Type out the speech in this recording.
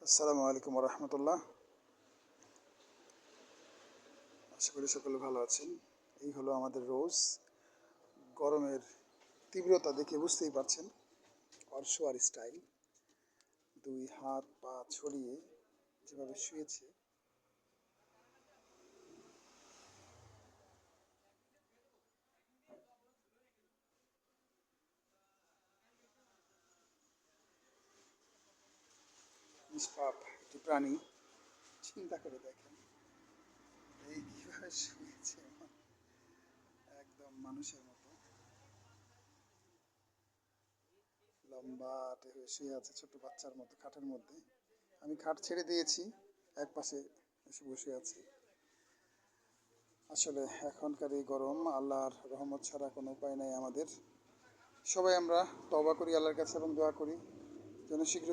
আসসালামু আলাইকুম রহমতুল্লাহ। আশা করি সকলে ভালো আছেন। এই হলো আমাদের রোজ। গরমের তীব্রতা দেখে বুঝতেই পারছেন। অর্শোয়ার স্টাইল, দুই হাত পা ছড়িয়ে যেভাবে শুয়েছে। নিষ্পাপ একটি প্রাণী, চিন্তা করে দেখেন এই কীভাবে শুয়েছে, একদম মানুষের মতো লম্বাটে হয়ে শুয়ে আছে, ছোট বাচ্চার মতো খাটের মধ্যে। আমি খাট ছেড়ে দিয়েছি, এক পাশে এসে বসে আছি। আসলে এখনকার এই গরম, আল্লাহর রহমত ছাড়া কোনো উপায় নাই আমাদের। সবাই আমরা তওবা করি আল্লাহর কাছে এবং দোয়া করি যেন শীঘ্রই